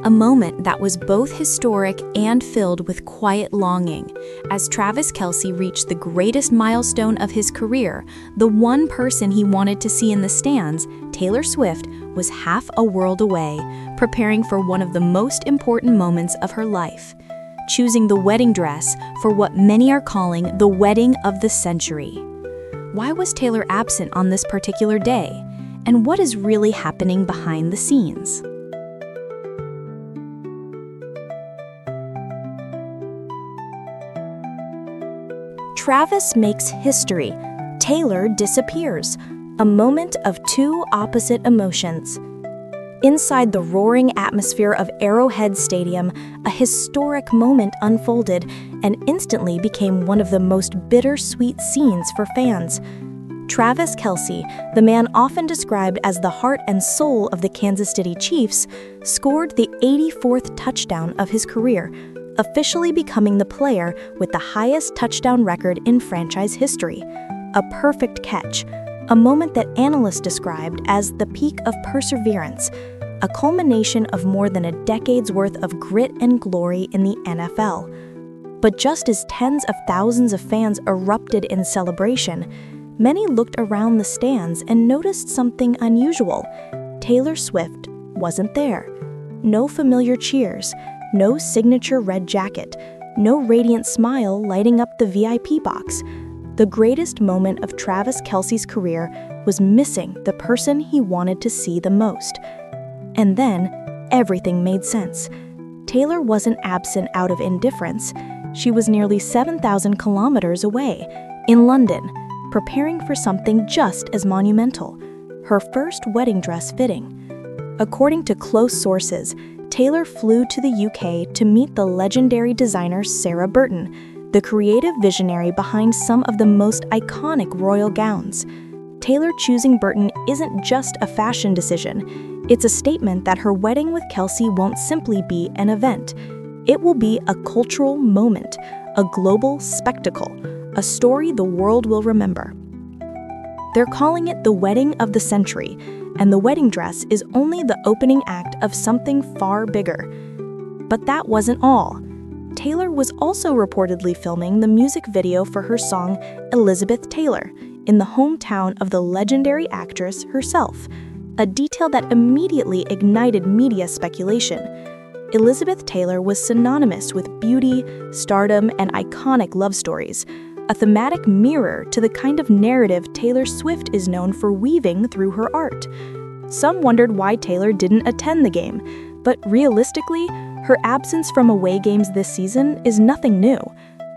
A moment that was both historic and filled with quiet longing, as Travis Kelce reached the greatest milestone of his career. The one person he wanted to see in the stands, Taylor Swift, was half a world away, preparing for one of the most important moments of her life, choosing the wedding dress for what many are calling the wedding of the century. Why was Taylor absent on this particular day? And what is really happening behind the scenes? Travis makes history. Taylor disappears. A moment of two opposite emotions. Inside the roaring atmosphere of Arrowhead Stadium, a historic moment unfolded and instantly became one of the most bittersweet scenes for fans. Travis Kelce, the man often described as the heart and soul of the Kansas City Chiefs, scored the 84th touchdown of his career, officially becoming the player with the highest touchdown record in franchise history. A perfect catch, a moment that analysts described as the peak of perseverance, a culmination of more than a decade's worth of grit and glory in the NFL. But just as tens of thousands of fans erupted in celebration, many looked around the stands and noticed something unusual. Taylor Swift wasn't there. No familiar cheers, no signature red jacket, no radiant smile lighting up the VIP box. The greatest moment of Travis Kelce's career was missing the person he wanted to see the most. And then, everything made sense. Taylor wasn't absent out of indifference. She was nearly 7,000 kilometers away, in London, preparing for something just as monumental, her first wedding dress fitting. According to close sources, Taylor flew to the UK to meet the legendary designer Sarah Burton, the creative visionary behind some of the most iconic royal gowns. Taylor choosing Burton isn't just a fashion decision. It's a statement that her wedding with Kelce won't simply be an event. It will be a cultural moment, a global spectacle, a story the world will remember. They're calling it the wedding of the century, and the wedding dress is only the opening act of something far bigger. But that wasn't all. Taylor was also reportedly filming the music video for her song Elizabeth Taylor in the hometown of the legendary actress herself, a detail that immediately ignited media speculation. Elizabeth Taylor was synonymous with beauty, stardom, and iconic love stories, a thematic mirror to the kind of narrative Taylor Swift is known for weaving through her art. Some wondered why Taylor didn't attend the game, but realistically, her absence from away games this season is nothing new.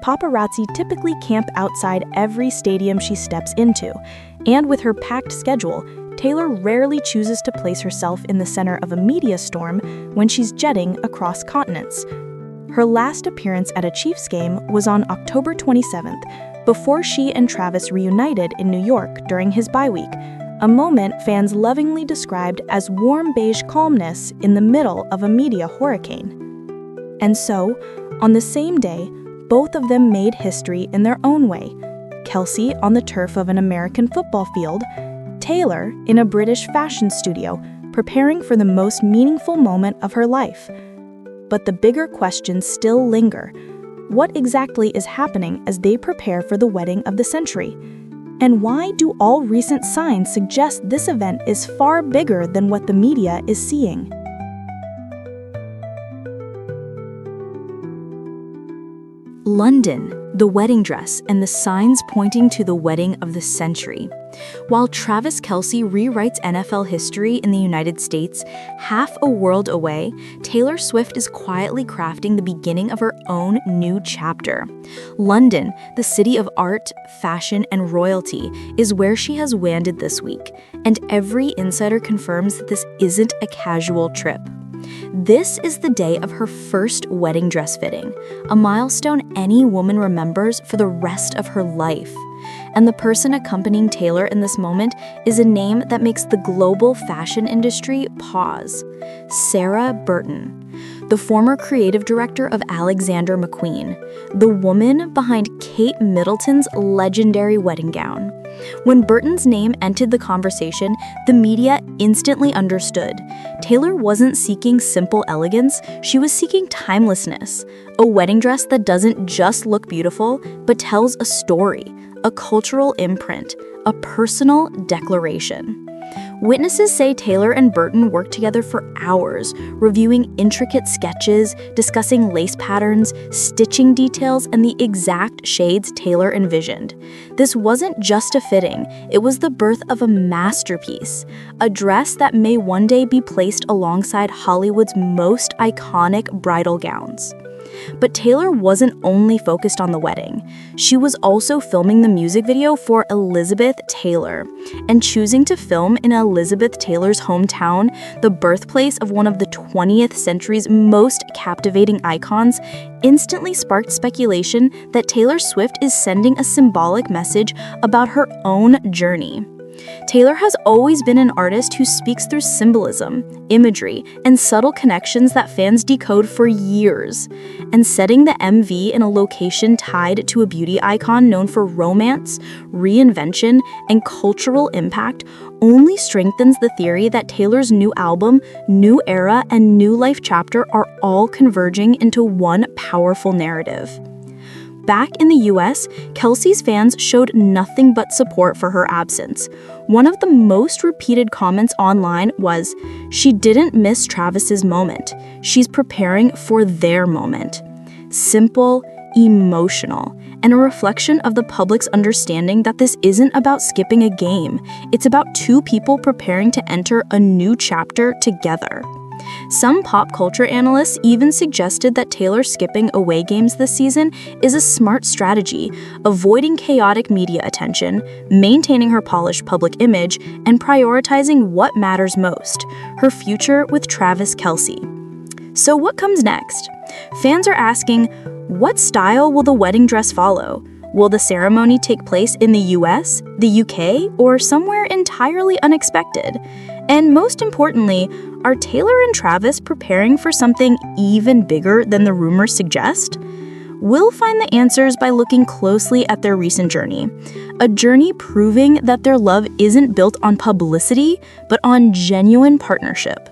Paparazzi typically camp outside every stadium she steps into, and with her packed schedule, Taylor rarely chooses to place herself in the center of a media storm when she's jetting across continents. Her last appearance at a Chiefs game was on October 27th, before she and Travis reunited in New York during his bye week, a moment fans lovingly described as warm beige calmness in the middle of a media hurricane. And so, on the same day, both of them made history in their own way. Kelce on the turf of an American football field, Taylor in a British fashion studio, preparing for the most meaningful moment of her life. But the bigger questions still linger. What exactly is happening as they prepare for the wedding of the century? And why do all recent signs suggest this event is far bigger than what the media is seeing? London, the wedding dress, and the signs pointing to the wedding of the century. While Travis Kelce rewrites NFL history in the United States, half a world away, Taylor Swift is quietly crafting the beginning of her own new chapter. London, the city of art, fashion, and royalty, is where she has landed this week, and every insider confirms that this isn't a casual trip. This is the day of her first wedding dress fitting, a milestone any woman remembers for the rest of her life. And the person accompanying Taylor in this moment is a name that makes the global fashion industry pause: Sarah Burton, the former creative director of Alexander McQueen, the woman behind Kate Middleton's legendary wedding gown. When Burton's name entered the conversation, the media instantly understood. Taylor wasn't seeking simple elegance, she was seeking timelessness. A wedding dress that doesn't just look beautiful, but tells a story, a cultural imprint, a personal declaration. Witnesses say Taylor and Burton worked together for hours, reviewing intricate sketches, discussing lace patterns, stitching details, and the exact shades Taylor envisioned. This wasn't just a fitting, it was the birth of a masterpiece, a dress that may one day be placed alongside Hollywood's most iconic bridal gowns. But Taylor wasn't only focused on the wedding. She was also filming the music video for Elizabeth Taylor. And choosing to film in Elizabeth Taylor's hometown, the birthplace of one of the 20th century's most captivating icons, instantly sparked speculation that Taylor Swift is sending a symbolic message about her own journey. Taylor has always been an artist who speaks through symbolism, imagery, and subtle connections that fans decode for years. And setting the MV in a location tied to a beauty icon known for romance, reinvention, and cultural impact only strengthens the theory that Taylor's new album, new era, and new life chapter are all converging into one powerful narrative. Back in the US, Kelce's fans showed nothing but support for her absence. One of the most repeated comments online was, "She didn't miss Travis's moment. She's preparing for their moment." Simple, emotional, and a reflection of the public's understanding that this isn't about skipping a game. It's about two people preparing to enter a new chapter together. Some pop culture analysts even suggested that Taylor skipping away games this season is a smart strategy, avoiding chaotic media attention, maintaining her polished public image, and prioritizing what matters most, her future with Travis Kelce. So what comes next? Fans are asking, what style will the wedding dress follow? Will the ceremony take place in the US, the UK, or somewhere entirely unexpected? And most importantly, are Taylor and Travis preparing for something even bigger than the rumors suggest? We'll find the answers by looking closely at their recent journey. A journey proving that their love isn't built on publicity, but on genuine partnership.